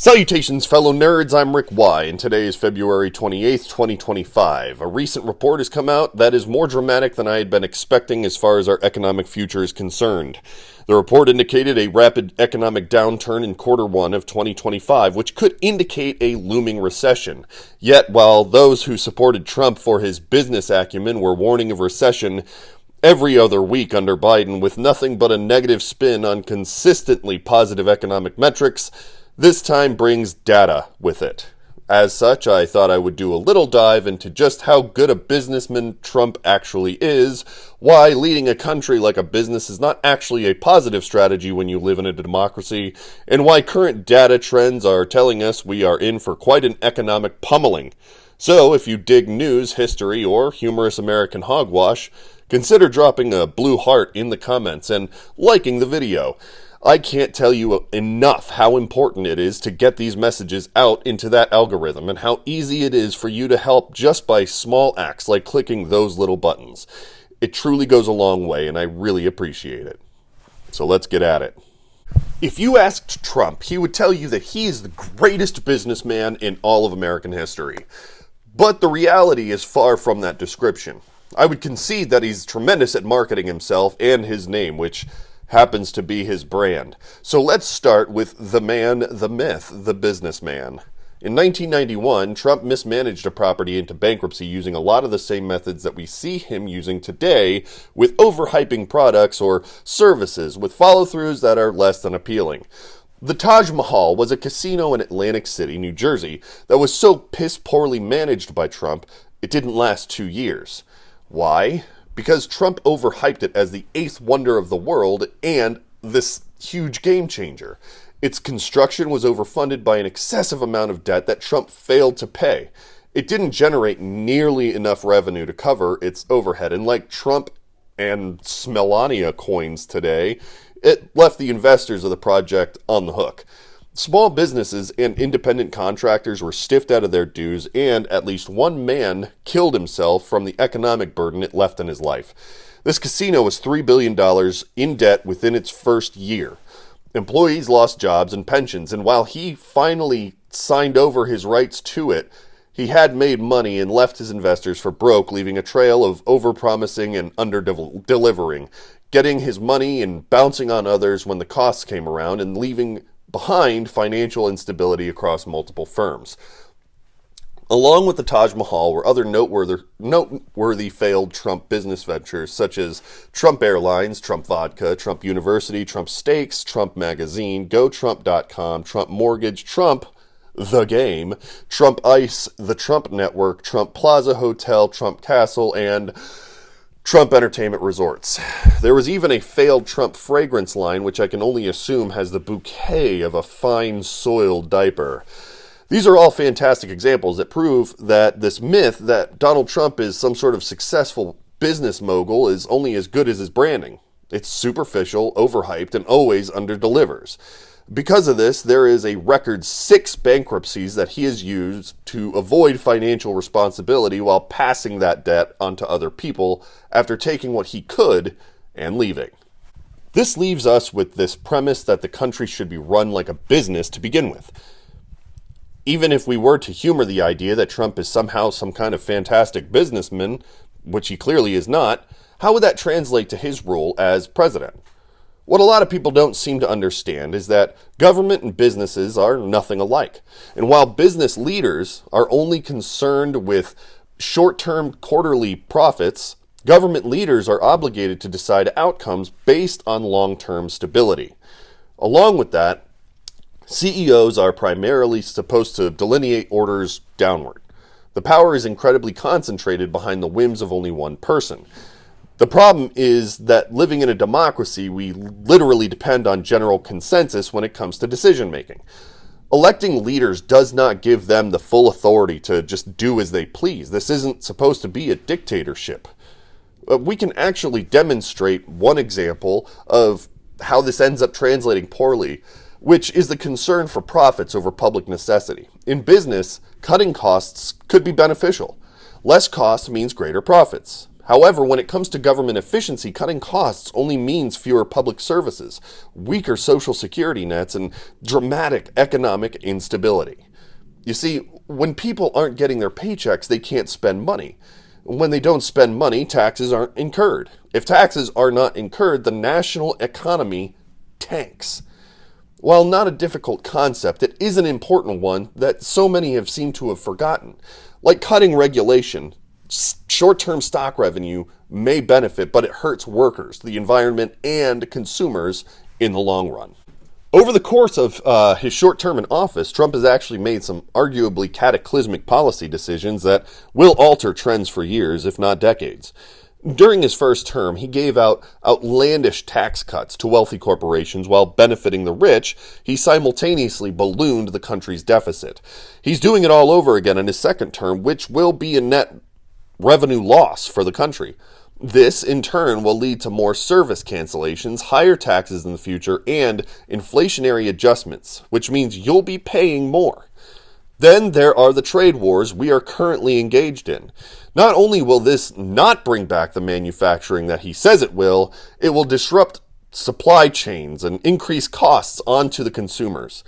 Salutations, fellow nerds, I'm Rick Y, and today is February 28th, 2025. A recent report has come out that is more dramatic than I had been expecting as far as our economic future is concerned. The report indicated a rapid economic downturn in quarter one of 2025, which could indicate a looming recession. Yet, while those who supported Trump for his business acumen were warning of recession every other week under Biden with nothing but a negative spin on consistently positive economic metrics, this time brings data with it. As such, I thought I would do a little dive into just how good a businessman Trump actually is, why leading a country like a business is not actually a positive strategy when you live in a democracy, and why current data trends are telling us we are in for quite an economic pummeling. So, if you dig news, history, or humorous American hogwash, consider dropping a blue heart in the comments and liking the video. I can't tell you enough how important it is to get these messages out into that algorithm and how easy it is for you to help just by small acts like clicking those little buttons. It truly goes a long way, and I really appreciate it. So let's get at it. If you asked Trump, he would tell you that he is the greatest businessman in all of American history. But the reality is far from that description. I would concede that he's tremendous at marketing himself and his name, which happens to be his brand. So let's start with the man, the myth, the businessman. In 1991, Trump mismanaged a property into bankruptcy using a lot of the same methods that we see him using today with overhyping products or services with follow-throughs that are less than appealing. The Taj Mahal was a casino in Atlantic City, New Jersey, that was so piss-poorly managed by Trump, it didn't last 2 years. Why? Because Trump overhyped it as the eighth wonder of the world and this huge game changer. Its construction was overfunded by an excessive amount of debt that Trump failed to pay. It didn't generate nearly enough revenue to cover its overhead, and like Trump and Smelania coins today, it left the investors of the project on the hook. Small businesses and independent contractors were stiffed out of their dues, and at least one man killed himself from the economic burden it left in his life. This casino was $3 billion in debt within its first year. Employees lost jobs and pensions, and while he finally signed over his rights to it, he had made money and left his investors for broke, leaving a trail of overpromising and under-delivering, getting his money and bouncing on others when the costs came around, and leaving behind financial instability across multiple firms. Along with the Taj Mahal were other noteworthy failed Trump business ventures such as Trump Airlines, Trump Vodka, Trump University, Trump Steaks, Trump Magazine, GoTrump.com, Trump Mortgage, Trump The Game, Trump Ice, the Trump Network, Trump Plaza Hotel, Trump Castle, and Trump Entertainment Resorts. There was even a failed Trump fragrance line, which I can only assume has the bouquet of a fine soiled diaper. These are all fantastic examples that prove that this myth that Donald Trump is some sort of successful business mogul is only as good as his branding. It's superficial, overhyped, and always underdelivers. Because of this, there is a record 6 bankruptcies that he has used to avoid financial responsibility while passing that debt onto other people after taking what he could and leaving. This leaves us with this premise that the country should be run like a business to begin with. Even if we were to humor the idea that Trump is somehow some kind of fantastic businessman, which he clearly is not, how would that translate to his role as president? What a lot of people don't seem to understand is that government and businesses are nothing alike. And while business leaders are only concerned with short-term quarterly profits, government leaders are obligated to decide outcomes based on long-term stability. Along with that, CEOs are primarily supposed to delineate orders downward. The power is incredibly concentrated behind the whims of only one person. The problem is that living in a democracy, we literally depend on general consensus when it comes to decision making. Electing leaders does not give them the full authority to just do as they please. This isn't supposed to be a dictatorship. We can actually demonstrate one example of how this ends up translating poorly, which is the concern for profits over public necessity. In business, cutting costs could be beneficial. Less cost means greater profits. However, when it comes to government efficiency, cutting costs only means fewer public services, weaker social security nets, and dramatic economic instability. You see, when people aren't getting their paychecks, they can't spend money. When they don't spend money, taxes aren't incurred. If taxes are not incurred, the national economy tanks. While not a difficult concept, it is an important one that so many have seemed to have forgotten. Like cutting regulation, short-term stock revenue may benefit, but it hurts workers, the environment, and consumers in the long run. Over the course of his short term in office, Trump has actually made some arguably cataclysmic policy decisions that will alter trends for years, if not decades. During his first term, he gave out outlandish tax cuts to wealthy corporations while benefiting the rich. He simultaneously ballooned the country's deficit. He's doing it all over again in his second term, which will be a net revenue loss for the country. This, in turn, will lead to more service cancellations, higher taxes in the future, and inflationary adjustments, which means you'll be paying more. Then there are the trade wars we are currently engaged in. Not only will this not bring back the manufacturing that he says it will disrupt supply chains and increase costs onto the consumers.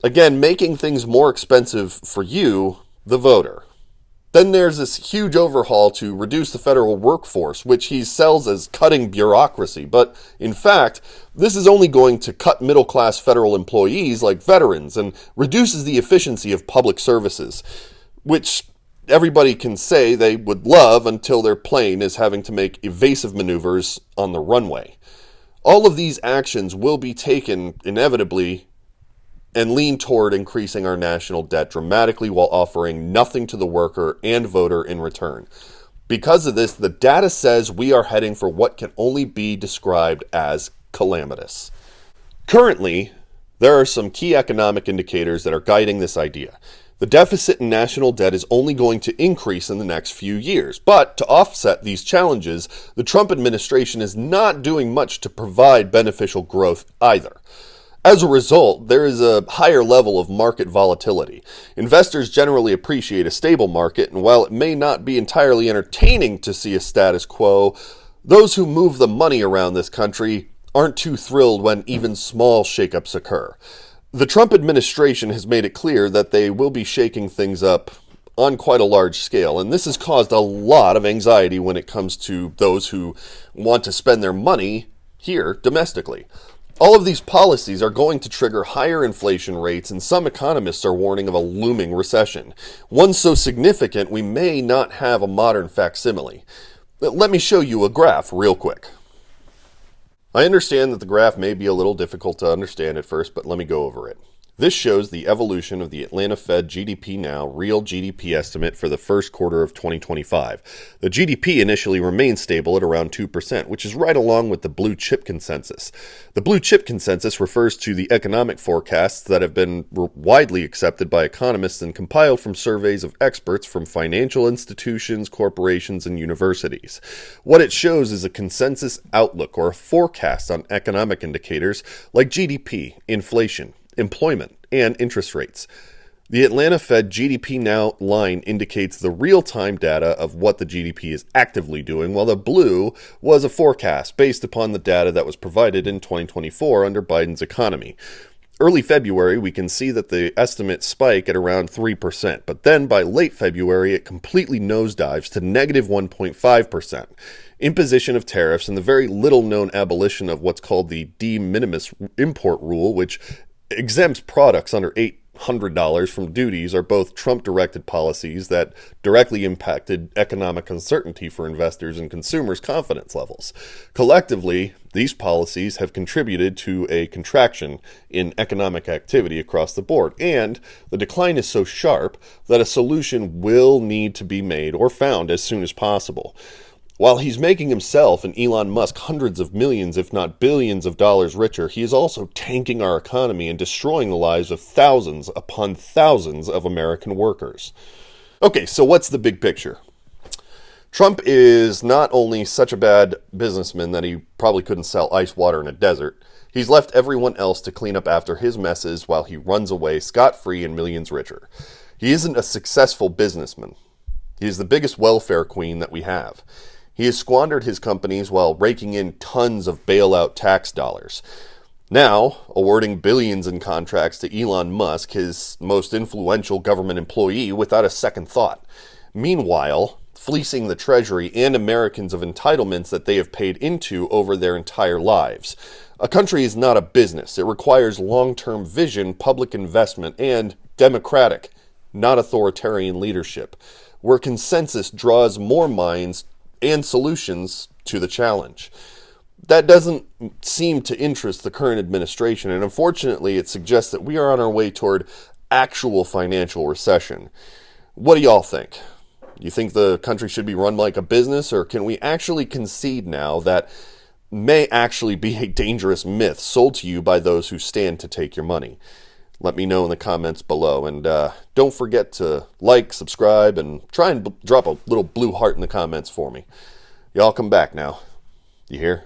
Again, making things more expensive for you, the voter. Then there's this huge overhaul to reduce the federal workforce, which he sells as cutting bureaucracy. But in fact, this is only going to cut middle-class federal employees like veterans and reduces the efficiency of public services, which everybody can say they would love until their plane is having to make evasive maneuvers on the runway. All of these actions will be taken inevitably and lean toward increasing our national debt dramatically while offering nothing to the worker and voter in return. Because of this, the data says we are heading for what can only be described as calamitous. Currently, there are some key economic indicators that are guiding this idea. The deficit in national debt is only going to increase in the next few years. But to offset these challenges, the Trump administration is not doing much to provide beneficial growth either. As a result, there is a higher level of market volatility. Investors generally appreciate a stable market, and while it may not be entirely entertaining to see a status quo, those who move the money around this country aren't too thrilled when even small shakeups occur. The Trump administration has made it clear that they will be shaking things up on quite a large scale, and this has caused a lot of anxiety when it comes to those who want to spend their money here domestically. All of these policies are going to trigger higher inflation rates, and some economists are warning of a looming recession. One so significant we may not have a modern facsimile. Let me show you a graph real quick. I understand that the graph may be a little difficult to understand at first, but let me go over it. This shows the evolution of the Atlanta Fed GDPNow real GDP estimate for the first quarter of 2025. The GDP initially remained stable at around 2%, which is right along with the blue chip consensus. The blue chip consensus refers to the economic forecasts that have been widely accepted by economists and compiled from surveys of experts from financial institutions, corporations, and universities. What it shows is a consensus outlook or a forecast on economic indicators like GDP, inflation, employment, and interest rates. The Atlanta Fed GDPNow line indicates the real-time data of what the GDP is actively doing, while the blue was a forecast based upon the data that was provided in 2024 under Biden's economy. Early February, we can see that the estimates spike at around 3%, but then by late February, it completely nosedives to negative 1.5%. Imposition of tariffs and the very little-known abolition of what's called the de minimis import rule, which exempts products under $800 from duties, are both Trump-directed policies that directly impacted economic uncertainty for investors and consumers' confidence levels. Collectively, these policies have contributed to a contraction in economic activity across the board, and the decline is so sharp that a solution will need to be made or found as soon as possible. While he's making himself and Elon Musk hundreds of millions, if not billions of dollars richer, he is also tanking our economy and destroying the lives of thousands upon thousands of American workers. Okay, so what's the big picture? Trump is not only such a bad businessman that he probably couldn't sell ice water in a desert, he's left everyone else to clean up after his messes while he runs away scot-free and millions richer. He isn't a successful businessman. He is the biggest welfare queen that we have. He has squandered his companies while raking in tons of bailout tax dollars. Now, awarding billions in contracts to Elon Musk, his most influential government employee, without a second thought. Meanwhile, fleecing the Treasury and Americans of entitlements that they have paid into over their entire lives. A country is not a business. It requires long-term vision, public investment, and democratic, not authoritarian leadership, where consensus draws more minds and solutions to the challenge. That doesn't seem to interest the current administration, and unfortunately it suggests that we are on our way toward actual financial recession. What do y'all think? You think the country should be run like a business, or can we actually concede now that may actually be a dangerous myth sold to you by those who stand to take your money? Let me know in the comments below, and don't forget to like, subscribe, and try and drop a little blue heart in the comments for me. Y'all come back now. You hear?